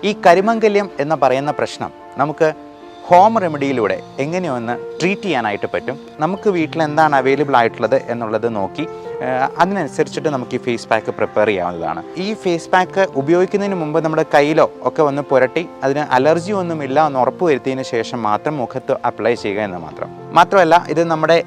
ഈ കരിമംഗല്യം എന്ന് പറയുന്ന പ്രശ്നം നമുക്ക് ഹോം റെമഡിയിലൂടെ എങ്ങനെയൊന്ന് ട്രീറ്റ് ചെയ്യാനായിട്ട് പറ്റും. നമുക്ക് വീട്ടിൽ എന്താണ് അവൈലബിൾ ആയിട്ടുള്ളത് എന്നുള്ളത് നോക്കി അതിനനുസരിച്ചിട്ട് നമുക്ക് ഈ ഫേസ് പാക്ക് പ്രിപ്പയർ ചെയ്യാവുന്നതാണ്. ഈ ഫേസ് പാക്ക് ഉപയോഗിക്കുന്നതിന് മുമ്പ് നമ്മുടെ കയ്യിലോ ഒക്കെ ഒന്ന് പുരട്ടി അതിന് അലർജി ഒന്നുമില്ല എന്ന് ഉറപ്പ് വരുത്തിയതിന് ശേഷം മാത്രം മുഖത്ത് അപ്ലൈ ചെയ്യുക എന്ന് മാത്രമല്ല ഇത് നമ്മുടെ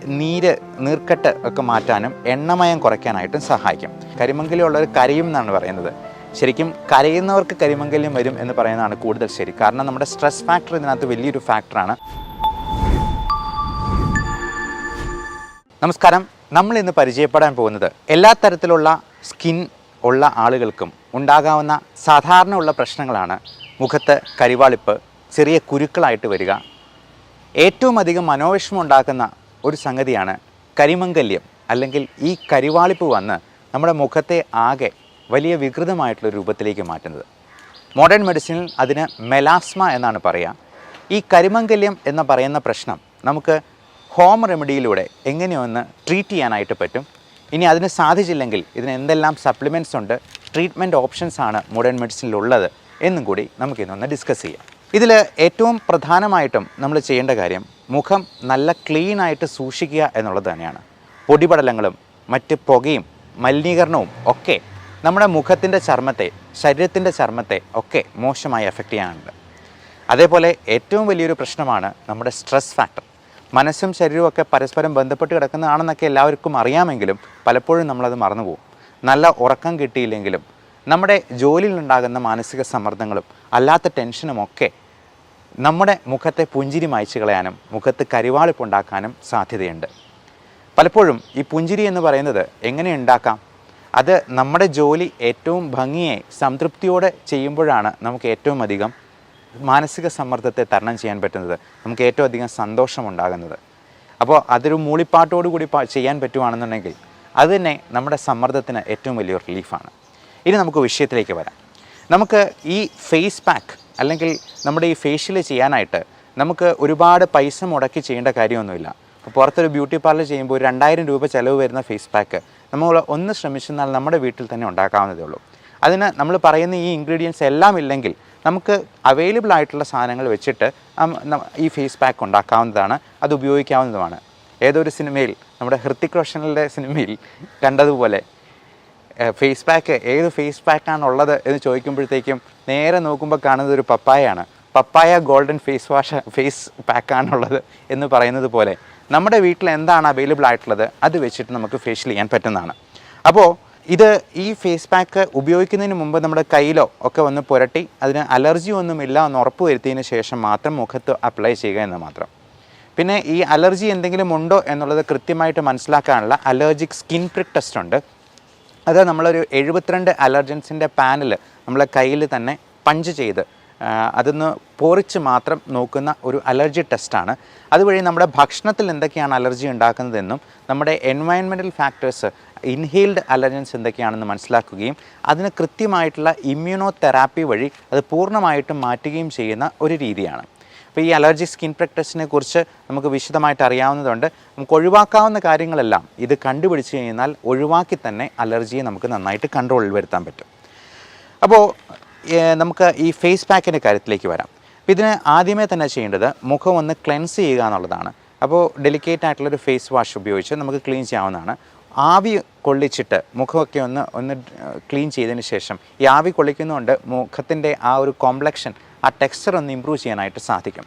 നീർക്കെട്ട് ഒക്കെ മാറ്റാനും എണ്ണമയം കുറയ്ക്കാനായിട്ടും സഹായിക്കും. കരിമംഗല്യം ഉള്ളവർ കരയും എന്നാണ് പറയുന്നത്. ശരിക്കും കരയുന്നവർക്ക് കരിമംഗല്യം വരും എന്ന് പറയുന്നതാണ് കൂടുതൽ ശരി. കാരണം നമ്മുടെ സ്ട്രെസ് ഫാക്ടർ ഇതിനകത്ത് വലിയൊരു ഫാക്ടറാണ്. നമസ്കാരം. നമ്മൾ ഇന്ന് പരിചയപ്പെടാൻ പോകുന്നത് എല്ലാ തരത്തിലുള്ള സ്കിൻ ഉള്ള ആളുകൾക്കും ഉണ്ടാകാവുന്ന സാധാരണ ഉള്ള പ്രശ്നങ്ങളാണ്. മുഖത്ത് കരിവാളിപ്പ്, ചെറിയ കുരുക്കളായിട്ട് വരിക, ഏറ്റവും അധികം മനോവിഷമം ഉണ്ടാക്കുന്ന ഒരു സംഗതിയാണ് കരിമംഗല്യം അല്ലെങ്കിൽ ഈ കരിവാളിപ്പ് വന്ന് നമ്മുടെ മുഖത്തെ ആകെ വലിയ വികൃതമായിട്ടുള്ള രൂപത്തിലേക്ക് മാറ്റുന്നത്. മോഡേൺ മെഡിസിനിൽ അതിന് മെലാസ്മ എന്നാണ് പറയുക. ഈ കരിമംഗല്യം എന്ന് പറയുന്ന പ്രശ്നം നമുക്ക് ഹോം റെമഡിയിലൂടെ എങ്ങനെയൊന്ന് ട്രീറ്റ് ചെയ്യാനായിട്ട് പറ്റും. ഇനി അതിന് സാധിച്ചില്ലെങ്കിൽ ഇതിന് എന്തെല്ലാം സപ്ലിമെൻറ്റ്സ് ഉണ്ട്, ട്രീറ്റ്മെൻറ്റ് ഓപ്ഷൻസ് ആണ് മോഡേൺ മെഡിസിനിലുള്ളത് എന്നും കൂടി നമുക്കിന്നൊന്ന് ഡിസ്കസ് ചെയ്യാം. ഇതിൽ ഏറ്റവും പ്രധാനമായിട്ടും നമ്മൾ ചെയ്യേണ്ട കാര്യം മുഖം നല്ല ക്ലീനായിട്ട് സൂക്ഷിക്കുക എന്നുള്ളത് തന്നെയാണ്. പൊടിപടലങ്ങളും മറ്റ് പുകയും മലിനീകരണവും ഒക്കെ നമ്മുടെ മുഖത്തിൻ്റെ ചർമ്മത്തെ, ശരീരത്തിൻ്റെ ചർമ്മത്തെ ഒക്കെ മോശമായി എഫക്റ്റ് ചെയ്യാനുണ്ട്. അതേപോലെ ഏറ്റവും വലിയൊരു പ്രശ്നമാണ് നമ്മുടെ സ്ട്രെസ് ഫാക്ടർ. മനസ്സും ശരീരവും ഒക്കെ പരസ്പരം ബന്ധപ്പെട്ട് കിടക്കുന്നതാണെന്നൊക്കെ എല്ലാവർക്കും അറിയാമെങ്കിലും പലപ്പോഴും നമ്മളത് മറന്നുപോകും. നല്ല ഉറക്കം കിട്ടിയില്ലെങ്കിലും നമ്മുടെ ജോലിയിലുണ്ടാകുന്ന മാനസിക സമ്മർദ്ദങ്ങളും അല്ലാത്ത ടെൻഷനുമൊക്കെ നമ്മുടെ മുഖത്തെ പുഞ്ചിരി മായ്ച്ചു കളയാനും മുഖത്ത് കരിവാളിപ്പുണ്ടാക്കാനും സാധ്യതയുണ്ട്. പലപ്പോഴും ഈ പുഞ്ചിരി എന്ന് പറയുന്നത് എങ്ങനെ ഉണ്ടാക്കാം? അത് നമ്മുടെ ജോലി ഏറ്റവും ഭംഗിയായി സംതൃപ്തിയോടെ ചെയ്യുമ്പോഴാണ് നമുക്ക് ഏറ്റവും അധികം മാനസിക സമ്മർദ്ദത്തെ തരണം ചെയ്യാൻ പറ്റുന്നത്, നമുക്ക് ഏറ്റവും അധികം സന്തോഷമുണ്ടാകുന്നത്. അപ്പോൾ അതൊരു മൂളിപ്പാട്ടോടുകൂടി ചെയ്യാൻ പറ്റുവാണെന്നുണ്ടെങ്കിൽ അത് തന്നെ നമ്മുടെ സമ്മർദ്ദത്തിന് ഏറ്റവും വലിയൊരു റിലീഫാണ്. ഇനി നമുക്ക് വിഷയത്തിലേക്ക് വരാം. നമുക്ക് ഈ ഫേസ് പാക്ക് അല്ലെങ്കിൽ നമ്മുടെ ഈ ഫേഷ്യൽ ചെയ്യാനായിട്ട് നമുക്ക് ഒരുപാട് പൈസ മുടക്കി ചെയ്യേണ്ട കാര്യമൊന്നുമില്ല. അപ്പോൾ പുറത്തൊരു ബ്യൂട്ടി പാർലർ ചെയ്യുമ്പോൾ 2000 രൂപ ചിലവ് വരുന്ന ഫേസ് പാക്ക് നമ്മൾ ഒന്ന് ശ്രമിച്ചെന്നാൽ നമ്മുടെ വീട്ടിൽ തന്നെ ഉണ്ടാക്കാവുന്നതേ ഉള്ളൂ. അതിന് നമ്മൾ പറയുന്ന ഈ ഇൻഗ്രീഡിയൻസ് എല്ലാം ഇല്ലെങ്കിൽ നമുക്ക് അവൈലബിൾ ആയിട്ടുള്ള സാധനങ്ങൾ വെച്ചിട്ട് ഈ ഫേസ് പാക്ക് ഉണ്ടാക്കാവുന്നതാണ്, അത് ഉപയോഗിക്കാവുന്നതുമാണ്. ഏതൊരു സിനിമയിൽ, നമ്മുടെ ഹൃത്തിക് റോഷനിലെ സിനിമയിൽ കണ്ടതുപോലെ ഫേസ് പാക്ക് ഏത് ഫേസ് പാക്കാണുള്ളത് എന്ന് ചോദിക്കുമ്പോഴത്തേക്കും നേരെ നോക്കുമ്പോൾ കാണുന്നത് ഒരു പപ്പായയാണ്. പപ്പായ ഗോൾഡൻ ഫേസ് പാക്കാണുള്ളത് എന്ന് പറയുന്നത് പോലെ നമ്മുടെ വീട്ടിൽ എന്താണ് അവൈലബിൾ ആയിട്ടുള്ളത് അത് വെച്ചിട്ട് നമുക്ക് ഫേഷ്യൽ ചെയ്യാൻ പറ്റുന്നതാണ്. അപ്പോൾ ഈ ഫേസ് പാക്ക് ഉപയോഗിക്കുന്നതിന് മുമ്പ് നമ്മുടെ കയ്യിലോ ഒക്കെ ഒന്ന് പുരട്ടി അതിന് അലർജി ഒന്നുമില്ല എന്ന് ഉറപ്പ് വരുത്തിയതിന് ശേഷം മാത്രം മുഖത്ത് അപ്ലൈ ചെയ്യുക എന്ന് മാത്രം. പിന്നെ ഈ അലർജി എന്തെങ്കിലും ഉണ്ടോ എന്നുള്ളത് കൃത്യമായിട്ട് മനസ്സിലാക്കാനുള്ള അലർജിക് സ്കിൻ പ്രിക് ടെസ്റ്റ് ഉണ്ട്. അത് നമ്മളൊരു 72 അലർജൻസിൻ്റെ പാനൽ നമ്മളെ കയ്യിൽ തന്നെ പഞ്ച് ചെയ്ത് അതൊന്ന് പൊറിച്ച് മാത്രം നോക്കുന്ന ഒരു അലർജി ടെസ്റ്റാണ്. അതുവഴി നമ്മുടെ ഭക്ഷണത്തിൽ എന്തൊക്കെയാണ് അലർജി ഉണ്ടാക്കുന്നതെന്നും നമ്മുടെ എൻവയൺമെൻറ്റൽ ഫാക്ടേഴ്സ്, ഇൻഹെയിൽഡ് അലർജൻസ് എന്തൊക്കെയാണെന്ന് മനസ്സിലാക്കുകയും അതിന് കൃത്യമായിട്ടുള്ള ഇമ്മ്യൂണോ തെറാപ്പി വഴി അത് പൂർണ്ണമായിട്ടും മാറ്റുകയും ചെയ്യുന്ന ഒരു രീതിയാണ്. അപ്പോൾ ഈ അലർജി സ്കിൻ പ്രിക് ടെസ്റ്റിനെ കുറിച്ച് നമുക്ക് വിശദമായിട്ട് അറിയാവുന്നതുകൊണ്ട് നമുക്ക് ഒഴിവാക്കാവുന്ന കാര്യങ്ങളെല്ലാം ഇത് കണ്ടുപിടിച്ച് കഴിഞ്ഞാൽ ഒഴിവാക്കി തന്നെ അലർജിയെ നമുക്ക് നന്നായിട്ട് കൺട്രോളിൽ വരുത്താൻ പറ്റും. അപ്പോൾ നമുക്ക് ഈ ഫേസ് പാക്കിൻ്റെ കാര്യത്തിലേക്ക് വരാം. അപ്പോൾ ഇതിന് ആദ്യമേ തന്നെ ചെയ്യേണ്ടത് മുഖം ഒന്ന് ക്ലെൻസ് ചെയ്യുക എന്നുള്ളതാണ്. അപ്പോൾ ഡെലിക്കേറ്റ് ആയിട്ടുള്ളൊരു ഫേസ് വാഷ് ഉപയോഗിച്ച് നമുക്ക് ക്ലീൻ ചെയ്യാവുന്നതാണ്. ആവി കൊള്ളിച്ചിട്ട് മുഖമൊക്കെ ഒന്ന് ക്ലീൻ ചെയ്തതിന് ശേഷം ഈ ആവി കൊള്ളിക്കുന്നതുകൊണ്ട് മുഖത്തിൻ്റെ ആ ഒരു കോംപ്ലക്ഷൻ, ആ ടെക്സ്ചർ ഒന്ന് ഇമ്പ്രൂവ് ചെയ്യാനായിട്ട് സാധിക്കും.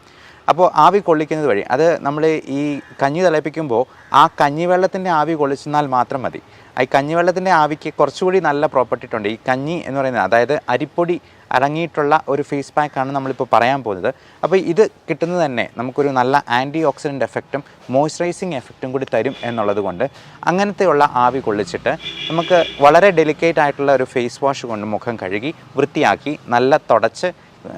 അപ്പോൾ ആവി കൊള്ളിക്കുന്നത് വഴി അത് നമ്മൾ ഈ കഞ്ഞി തിളപ്പിക്കുമ്പോൾ ആ കഞ്ഞിവെള്ളത്തിൻ്റെ ആവി കൊള്ളിച്ചെന്നാൽ മാത്രം മതി. ഈ കഞ്ഞിവെള്ളത്തിൻ്റെ ആവിക്ക് കുറച്ചുകൂടി നല്ല പ്രോപ്പർട്ടി ഉണ്ട്. ഈ കഞ്ഞി എന്ന് പറയുന്നത്, അതായത് അരിപ്പൊടി അടങ്ങിയിട്ടുള്ള ഒരു ഫേസ് പാക്കാണ് നമ്മളിപ്പോൾ പറയാൻ പോകുന്നത്. അപ്പോൾ ഇത് കിട്ടുന്നത് തന്നെ നമുക്കൊരു നല്ല ആൻറ്റി ഓക്സിഡൻറ്റ് എഫക്റ്റും മോയ്സ്ചറൈസിങ് എഫക്റ്റും കൂടി തരും എന്നുള്ളത് കൊണ്ട് അങ്ങനത്തെയുള്ള ആവി കൊള്ളിച്ചിട്ട് നമുക്ക് വളരെ ഡെലിക്കേറ്റ് ആയിട്ടുള്ള ഒരു ഫേസ് വാഷ് കൊണ്ട് മുഖം കഴുകി വൃത്തിയാക്കി നല്ല തുടച്ച്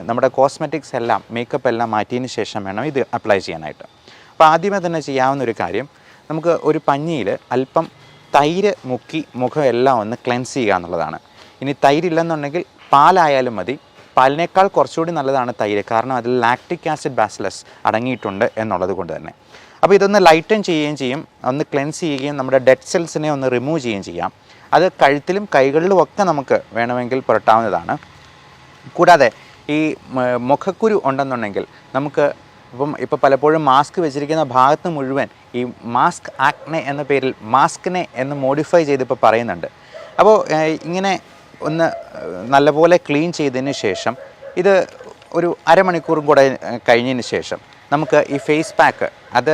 നമ്മുടെ കോസ്മെറ്റിക്സ് എല്ലാം, മേക്കപ്പ് എല്ലാം മാറ്റിയതിന് ശേഷം വേണം ഇത് അപ്ലൈ ചെയ്യാനായിട്ട്. അപ്പോൾ ആദ്യമേ തന്നെ ചെയ്യാവുന്ന ഒരു കാര്യം, നമുക്ക് ഒരു പഞ്ഞിയിൽ അല്പം തൈര് മുക്കി മുഖം എല്ലാം ഒന്ന് ക്ലെൻസ് ചെയ്യുക എന്നുള്ളതാണ്. ഇനി തൈരില്ലെന്നുണ്ടെങ്കിൽ പാലായാലും മതി. പാലിനേക്കാൾ കുറച്ചുകൂടി നല്ലതാണ് തൈര്, കാരണം അതിൽ ലാക്റ്റിക് ആസിഡ് ബാസിലസ് അടങ്ങിയിട്ടുണ്ട് എന്നുള്ളത് കൊണ്ട് തന്നെ. അപ്പോൾ ഇതൊന്ന് ലൈറ്റൻ ചെയ്യുകയും ചെയ്യും, ഒന്ന് ക്ലെൻസ് ചെയ്യുകയും നമ്മുടെ ഡെഡ് സെൽസിനെ ഒന്ന് റിമൂവ് ചെയ്യുകയും ചെയ്യാം. അത് കഴുത്തിലും കൈകളിലും ഒക്കെ നമുക്ക് വേണമെങ്കിൽ പുരട്ടാവുന്നതാണ്. കൂടാതെ ഈ മുഖക്കുരു ഉണ്ടെന്നുണ്ടെങ്കിൽ നമുക്ക് ഇപ്പോൾ പലപ്പോഴും മാസ്ക് വെച്ചിരിക്കുന്ന ഭാഗത്ത് മുഴുവൻ ഈ മാസ്ക് ആക്നെ എന്ന പേരിൽ മാസ്കിനെ എന്ന് മോഡിഫൈ ചെയ്തിപ്പോൾ പറയുന്നുണ്ട്. അപ്പോൾ ഇങ്ങനെ ഒന്ന് നല്ലപോലെ ക്ലീൻ ചെയ്തതിന് ശേഷം ഇത് ഒരു അരമണിക്കൂറും കൂടെ കഴിഞ്ഞതിന് ശേഷം നമുക്ക് ഈ ഫേസ് പാക്ക് അത്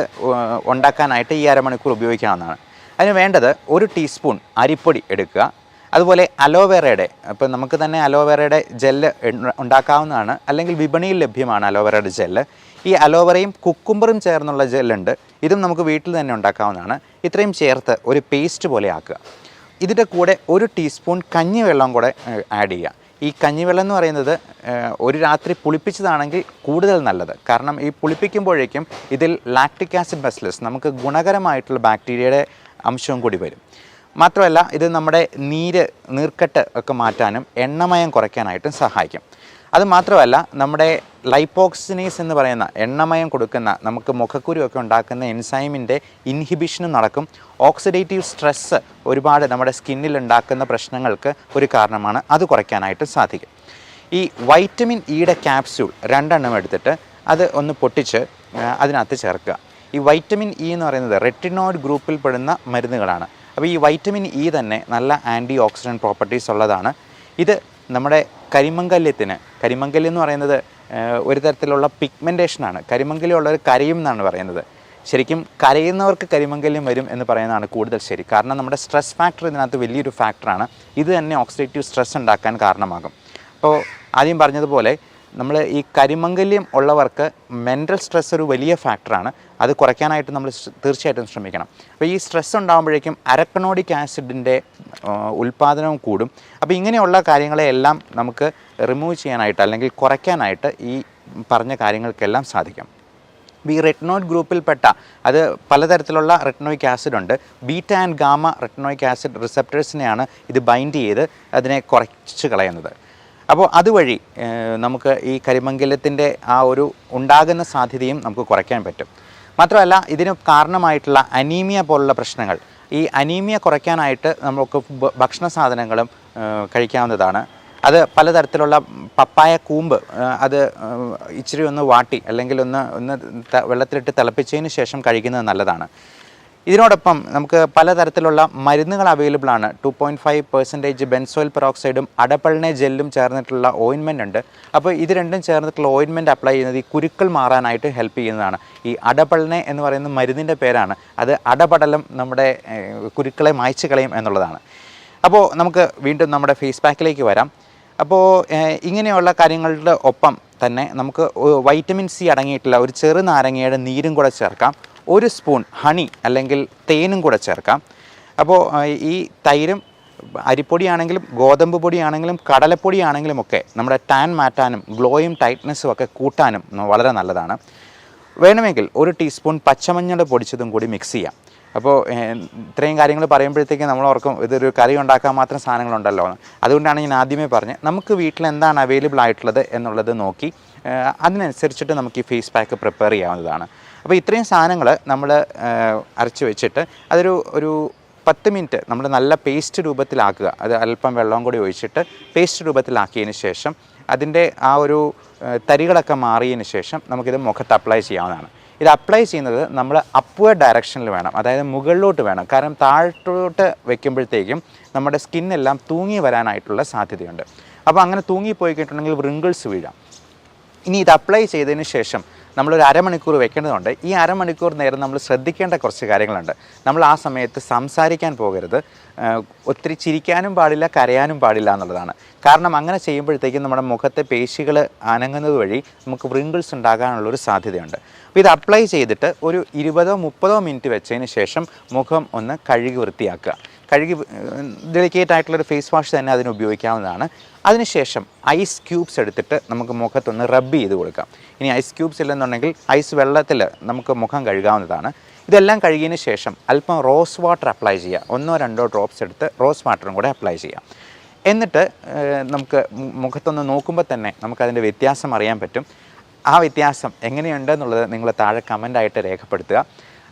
ഉണ്ടാക്കാനായിട്ട് ഈ അരമണിക്കൂർ ഉപയോഗിക്കാവുന്നതാണ്. അതിന് വേണ്ടത് 1 ടീസ്പൂൺ അരിപ്പൊടി എടുക്കുക. അതുപോലെ അലോവേറയുടെ ഇപ്പോൾ നമുക്ക് തന്നെ അലോവേറയുടെ ജെല്ല് ഉണ്ടാക്കാവുന്നതാണ്, അല്ലെങ്കിൽ വിപണിയിൽ ലഭ്യമാണ് അലോവേറയുടെ ജെല്ല്. ഈ അലോവേറയും കുക്കുംബറും ചേർന്നുള്ള ജെല്ലുണ്ട്, ഇതും നമുക്ക് വീട്ടിൽ തന്നെ ഉണ്ടാക്കാവുന്നതാണ്. ഇത്രയും ചേർത്ത് ഒരു പേസ്റ്റ് പോലെ ആക്കുക. ഇതിൻ്റെ കൂടെ 1 ടീസ്പൂൺ കഞ്ഞിവെള്ളം കൂടെ ആഡ് ചെയ്യുക. ഈ കഞ്ഞിവെള്ളം എന്ന് പറയുന്നത് ഒരു രാത്രി പുളിപ്പിച്ചതാണെങ്കിൽ കൂടുതൽ നല്ലത്. കാരണം ഈ പുളിപ്പിക്കുമ്പോഴേക്കും ഇതിൽ ലാക്റ്റിക് ആസിഡ് ബസിലസ് നമുക്ക് ഗുണകരമായിട്ടുള്ള ബാക്ടീരിയയുടെ അംശവും കൂടി വരും. മാത്രമല്ല ഇത് നമ്മുടെ നീർക്കെട്ട് ഒക്കെ മാറ്റാനും എണ്ണമയം കുറയ്ക്കാനായിട്ടും സഹായിക്കും. അതുമാത്രമല്ല നമ്മുടെ ലൈപ്പോക്സിനേസ് എന്ന് പറയുന്ന എണ്ണമയം കൊടുക്കുന്ന നമുക്ക് മുഖക്കുരുവൊക്കെ ഉണ്ടാക്കുന്ന എൻസൈമിൻ്റെ ഇൻഹിബിഷനും നടക്കും. ഓക്സിഡേറ്റീവ് സ്ട്രെസ്സ് ഒരുപാട് നമ്മുടെ സ്കിന്നിൽ ഉണ്ടാക്കുന്ന പ്രശ്നങ്ങൾക്ക് ഒരു കാരണമാണ്, അത് കുറയ്ക്കാനായിട്ട് സാധിക്കും. ഈ വൈറ്റമിൻ ഇയുടെ ക്യാപ്സ്യൂൾ 2 എണ്ണം എടുത്തിട്ട് അത് ഒന്ന് പൊട്ടിച്ച് അതിനകത്ത് ചേർക്കുക. ഈ വൈറ്റമിൻ ഇ എന്ന് പറയുന്നത് റെറ്റിനോയിഡ് ഗ്രൂപ്പിൽ പെടുന്ന മരുന്നുകളാണ്. അപ്പോൾ ഈ വൈറ്റമിൻ ഇ തന്നെ നല്ല ആൻറ്റി ഓക്സിഡൻറ്റ് പ്രോപ്പർട്ടീസ് ഉള്ളതാണ്. ഇത് നമ്മുടെ കരിമംഗല്യം എന്ന് പറയുന്നത് ഒരു തരത്തിലുള്ള പിഗ്മെൻറ്റേഷനാണ്. കരിമംഗല്യം ഉള്ളവർ കരയും എന്നാണ് പറയുന്നത്. ശരിക്കും കരയുന്നവർക്ക് കരിമംഗല്യം വരും എന്ന് പറയുന്നതാണ് കൂടുതൽ ശരി. കാരണം നമ്മുടെ സ്ട്രെസ് ഫാക്ടർ ഇതിനകത്ത് വലിയൊരു ഫാക്ടറാണ്. ഇത് തന്നെ ഓക്സിഡേറ്റീവ് സ്ട്രെസ് ഉണ്ടാക്കാൻ കാരണമാകും. അപ്പോൾ ആദ്യം പറഞ്ഞതുപോലെ നമ്മൾ ഈ കരിമംഗല്യം ഉള്ളവർക്ക് മെൻ്റൽ സ്ട്രെസ് ഒരു വലിയ ഫാക്ടറാണ്. അത് കുറയ്ക്കാനായിട്ട് നമ്മൾ തീർച്ചയായിട്ടും ശ്രമിക്കണം. അപ്പോൾ ഈ സ്ട്രെസ് ഉണ്ടാകുമ്പോഴേക്കും അരക്കണോഡിക് ആസിഡിൻ്റെ ഉൽപ്പാദനവും കൂടും. അപ്പോൾ ഇങ്ങനെയുള്ള കാര്യങ്ങളെല്ലാം നമുക്ക് റിമൂവ് ചെയ്യാനായിട്ട് അല്ലെങ്കിൽ കുറയ്ക്കാനായിട്ട് ഈ പറഞ്ഞ കാര്യങ്ങൾക്കെല്ലാം സാധിക്കും. ഈ റെറ്റിനോയിഡ് ഗ്രൂപ്പിൽപ്പെട്ട അത് പലതരത്തിലുള്ള റെറ്റിനോയിക് ആസിഡ് ഉണ്ട്. Beta and gamma retinoic acid റിസപ്റ്റേഴ്സിനെയാണ് ഇത് ബൈൻഡ് ചെയ്ത് അതിനെ കുറച്ച് കളയുന്നത്. അപ്പോൾ അതുവഴി നമുക്ക് ഈ കരിമംഗല്യത്തിൻ്റെ ആ ഒരു ഉണ്ടാകുന്ന സാധ്യതയും നമുക്ക് കുറയ്ക്കാൻ പറ്റും. മാത്രമല്ല ഇതിന് കാരണമായിട്ടുള്ള അനീമിയ പോലുള്ള പ്രശ്നങ്ങൾ, ഈ അനീമിയ കുറയ്ക്കാനായിട്ട് നമുക്ക് ഭക്ഷണ സാധനങ്ങളും കഴിക്കാവുന്നതാണ്. അത് പലതരത്തിലുള്ള പപ്പായ കൂമ്പ് അത് ഇച്ചിരി ഒന്ന് വാട്ടി അല്ലെങ്കിൽ ഒന്ന് വെള്ളത്തിലിട്ട് തിളപ്പിച്ചതിന് ശേഷം കഴിക്കുന്നത് നല്ലതാണ്. ഇതിനോടൊപ്പം നമുക്ക് പലതരത്തിലുള്ള മരുന്നുകൾ അവൈലബിൾ ആണ്. 2.5% ബെൻസോയിൽ പെറോക്സൈഡും അഡപൾനെ ജെല്ലും ചേർന്നിട്ടുള്ള ഓയിൻമെൻ്റ് ഉണ്ട്. അപ്പോൾ ഇത് രണ്ടും ചേർന്നിട്ടുള്ള ഓയിൻമെൻറ്റ് അപ്ലൈ ചെയ്യുന്നത് ഈ കുരുക്കൾ മാറാനായിട്ട് ഹെൽപ്പ് ചെയ്യുന്നതാണ്. ഈ അഡപൾനെ എന്ന് പറയുന്ന മരുന്നിൻ്റെ പേരാണ്. അത് അടപടലം നമ്മുടെ കുരുക്കളെ മായ്ച്ചു കളയും എന്നുള്ളതാണ്. അപ്പോൾ നമുക്ക് വീണ്ടും നമ്മുടെ ഫേസ് പാക്കിലേക്ക് വരാം. അപ്പോൾ ഇങ്ങനെയുള്ള കാര്യങ്ങളുടെ ഒപ്പം തന്നെ നമുക്ക് വൈറ്റമിൻ സി അടങ്ങിയിട്ടുള്ള ഒരു ചെറുനാരങ്ങയുടെ നീരും കൂടെ ചേർക്കാം. 1 സ്പൂൺ ഹണി അല്ലെങ്കിൽ തേനും കൂടെ ചേർക്കാം. അപ്പോൾ ഈ തൈരും അരിപ്പൊടിയാണെങ്കിലും ഗോതമ്പ് പൊടിയാണെങ്കിലും കടലപ്പൊടിയാണെങ്കിലും ഒക്കെ നമ്മുടെ ടാൻ മാറ്റാനും ഗ്ലോയും ടൈറ്റ്നസ്സും ഒക്കെ കൂട്ടാനും വളരെ നല്ലതാണ്. വേണമെങ്കിൽ 1 ടീസ്പൂൺ പച്ചമഞ്ഞൾ പൊടിച്ചതും കൂടി മിക്സ് ചെയ്യാം. അപ്പോൾ ഇത്രയും കാര്യങ്ങൾ പറയുമ്പോഴത്തേക്കും നമ്മൾ ഓർക്കും ഇതൊരു കറി ഉണ്ടാക്കാൻ മാത്രം സാധനങ്ങളുണ്ടല്ലോ എന്ന്. അതുകൊണ്ടാണ് ഞാൻ ആദ്യമേ പറഞ്ഞത് നമുക്ക് വീട്ടിൽ എന്താണ് അവൈലബിൾ ആയിട്ടുള്ളത് എന്നുള്ളത് നോക്കി അതിനനുസരിച്ചിട്ട് നമുക്ക് ഈ ഫേസ് പാക്ക് പ്രിപ്പയർ ചെയ്യാവുന്നതാണ്. അപ്പോൾ ഇത്രയും സാധനങ്ങൾ നമ്മൾ അരച്ച് വെച്ചിട്ട് ഒരു 10 മിനിറ്റ് നമ്മൾ നല്ല പേസ്റ്റ് രൂപത്തിലാക്കുക. അത് അല്പം വെള്ളം കൂടി ഒഴിച്ചിട്ട് പേസ്റ്റ് രൂപത്തിലാക്കിയതിന് ശേഷം അതിൻ്റെ ആ ഒരു തരികളൊക്കെ മാറിയതിന് ശേഷം നമുക്കിത് മുഖത്ത് അപ്ലൈ ചെയ്യാവുന്നതാണ്. ഇത് അപ്ലൈ ചെയ്യുന്നത് നമ്മൾ അപ്വേർഡ് ഡയറക്ഷനിൽ വേണം, അതായത് മുകളിലോട്ട് വേണം. കാരണം താഴോട്ട് വെക്കുമ്പോഴത്തേക്കും നമ്മുടെ സ്കിന്നെല്ലാം തൂങ്ങി വരാനായിട്ടുള്ള സാധ്യതയുണ്ട്. അപ്പോൾ അങ്ങനെ തൂങ്ങിപ്പോയി കഴിഞ്ഞിട്ടുണ്ടെങ്കിൽ റിങ്കിൾസ് വീഴാം. ഇനി ഇത് അപ്ലൈ ചെയ്തതിന് ശേഷം നമ്മളൊരു അരമണിക്കൂർ വെക്കേണ്ടതുണ്ട്. ഈ അരമണിക്കൂർ നേരം നമ്മൾ ശ്രദ്ധിക്കേണ്ട കുറച്ച് കാര്യങ്ങളുണ്ട്. നമ്മൾ ആ സമയത്ത് സംസാരിക്കാൻ പോകരുത്, ഒത്തിരി ചിരിക്കാനും പാടില്ല, കരയാനും പാടില്ല എന്നുള്ളതാണ്. കാരണം അങ്ങനെ ചെയ്യുമ്പോഴത്തേക്കും നമ്മുടെ മുഖത്തെ പേശികൾ അനങ്ങുന്നത് വഴി നമുക്ക് വ്രിങ്കിൾസ് ഉണ്ടാകാനുള്ളൊരു സാധ്യതയുണ്ട്. അപ്പോൾ ഇത് അപ്ലൈ ചെയ്തിട്ട് ഒരു 20-30 മിനിറ്റ് വെച്ചതിന് ശേഷം മുഖം ഒന്ന് കഴുകി വൃത്തിയാക്കുക. ഡെലിക്കേറ്റ് ആയിട്ടുള്ളൊരു ഫേസ് വാഷ് തന്നെ അതിന് ഉപയോഗിക്കാവുന്നതാണ്. അതിനുശേഷം ഐസ് ക്യൂബ്സ് എടുത്തിട്ട് നമുക്ക് മുഖത്തൊന്ന് റബ്ബ് ചെയ്ത് കൊടുക്കാം. ഇനി ഐസ് ക്യൂബ്സ് ഇല്ലെന്നുണ്ടെങ്കിൽ ഐസ് വെള്ളത്തിൽ നമുക്ക് മുഖം കഴുകാവുന്നതാണ്. ഇതെല്ലാം കഴുകിയതിന് ശേഷം അല്പം റോസ് വാട്ടർ അപ്ലൈ ചെയ്യുക. 1-2 ഡ്രോപ്സ് എടുത്ത് റോസ് വാട്ടറും കൂടെ അപ്ലൈ ചെയ്യാം. എന്നിട്ട് നമുക്ക് മുഖത്തൊന്ന് നോക്കുമ്പോൾ തന്നെ നമുക്കതിൻ്റെ വ്യത്യാസം അറിയാൻ പറ്റും. ആ വ്യത്യാസം എങ്ങനെയുണ്ടെന്നുള്ളത് നിങ്ങൾ താഴെ കമൻ്റായിട്ട് രേഖപ്പെടുത്തുക.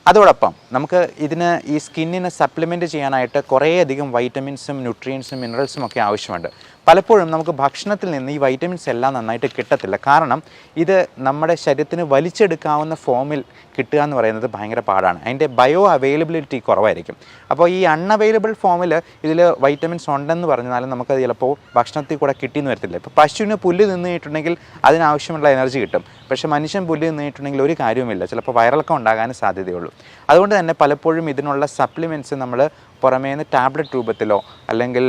അതോടൊപ്പം നമുക്ക് ഇതിന് ഈ സ്കിന്നിനെ സപ്ലിമെൻറ്റ് ചെയ്യാനായിട്ട് കുറേയധികം വൈറ്റമിൻസും ന്യൂട്രിയൻസും മിനറൽസും ഒക്കെ ആവശ്യമുണ്ട്. പലപ്പോഴും നമുക്ക് ഭക്ഷണത്തിൽ നിന്ന് ഈ വൈറ്റമിൻസ് എല്ലാം നന്നായിട്ട് കിട്ടത്തില്ല. കാരണം ഇത് നമ്മുടെ ശരീരത്തിന് വലിച്ചെടുക്കാവുന്ന ഫോമിൽ കിട്ടുക എന്ന് പറയുന്നത് ഭയങ്കര പാടാണ്. അതിൻ്റെ ബയോ അവൈലബിലിറ്റി കുറവായിരിക്കും. അപ്പോൾ ഈ അൺഅവൈലബിൾ ഫോമിൽ ഇതിൽ വൈറ്റമിൻസ് ഉണ്ടെന്ന് പറഞ്ഞാലും നമുക്കത് ചിലപ്പോൾ ഭക്ഷണത്തിൽ കൂടെ കിട്ടിയെന്ന് വരത്തില്ല. ഇപ്പോൾ പശുവിന് പുല്ല് തിന്നിട്ടുണ്ടെങ്കിൽ അതിനാവശ്യമുള്ള എനർജി കിട്ടും. പക്ഷേ മനുഷ്യൻ പുല്ല് തിന്നിട്ടുണ്ടെങ്കിൽ ഒരു കാര്യവുമില്ല, ചിലപ്പോൾ വയറിളക്കം ഉണ്ടാകാൻ സാധ്യതയുള്ളൂ. അതുകൊണ്ട് തന്നെ പലപ്പോഴും ഇതിനുള്ള സപ്ലിമെൻറ്റ്സ് നമ്മൾ പുറമേ നിന്ന് ടാബ്ലറ്റ് രൂപത്തിലോ അല്ലെങ്കിൽ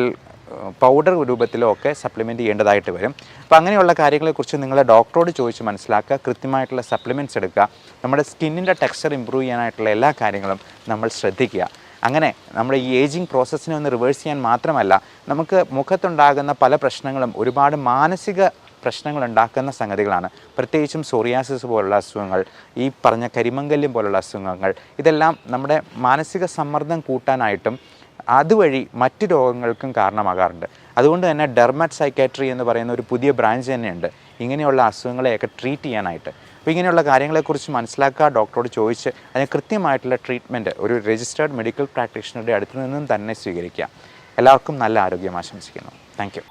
പൗഡർ രൂപത്തിലോ ഒക്കെ സപ്ലിമെൻറ്റ് ചെയ്യേണ്ടതായിട്ട് വരും. അപ്പോൾ അങ്ങനെയുള്ള കാര്യങ്ങളെക്കുറിച്ച് നിങ്ങൾ ഡോക്ടറോട് ചോദിച്ച് മനസ്സിലാക്കുക, കൃത്യമായിട്ടുള്ള സപ്ലിമെൻറ്റ്സ് എടുക്കുക, നമ്മുടെ സ്കിന്നിൻ്റെ ടെക്സ്ചർ ഇമ്പ്രൂവ് ചെയ്യാനായിട്ടുള്ള എല്ലാ കാര്യങ്ങളും നമ്മൾ ശ്രദ്ധിക്കുക. അങ്ങനെ നമ്മുടെ ഈ ഏജിങ് പ്രോസസ്സിനെ ഒന്ന് റിവേഴ്സ് ചെയ്യാൻ മാത്രമല്ല, നമുക്ക് മുഖത്തുണ്ടാകുന്ന പല പ്രശ്നങ്ങളും ഒരുപാട് മാനസിക പ്രശ്നങ്ങൾ ഉണ്ടാക്കുന്ന സംഗതികളാണ്. പ്രത്യേകിച്ചും സോറിയാസിസ് പോലുള്ള അസുഖങ്ങൾ, ഈ പറഞ്ഞ കരിമംഗല്യം പോലുള്ള അസുഖങ്ങൾ, ഇതെല്ലാം നമ്മുടെ മാനസിക സമ്മർദ്ദം കൂട്ടാനായിട്ടും അതുവഴി മറ്റ് രോഗങ്ങൾക്കും കാരണമാകാറുണ്ട്. അതുകൊണ്ട് തന്നെ ഡെർമറ്റ് സൈക്കാട്രി എന്ന് പറയുന്ന ഒരു പുതിയ ബ്രാഞ്ച് തന്നെയുണ്ട് ഇങ്ങനെയുള്ള അസുഖങ്ങളെയൊക്കെ ട്രീറ്റ് ചെയ്യാനായിട്ട്. അപ്പോൾ ഇങ്ങനെയുള്ള കാര്യങ്ങളെക്കുറിച്ച് മനസ്സിലാക്കുക, ഡോക്ടറോട് ചോദിച്ച് അതിന് കൃത്യമായിട്ടുള്ള ട്രീറ്റ്മെൻറ്റ് ഒരു രജിസ്റ്റേർഡ് മെഡിക്കൽ പ്രാക്ടീഷണറുടെ അടുത്ത് നിന്നും തന്നെ സ്വീകരിക്കുക. എല്ലാവർക്കും നല്ല ആരോഗ്യം ആശംസിക്കുന്നു. Thank you.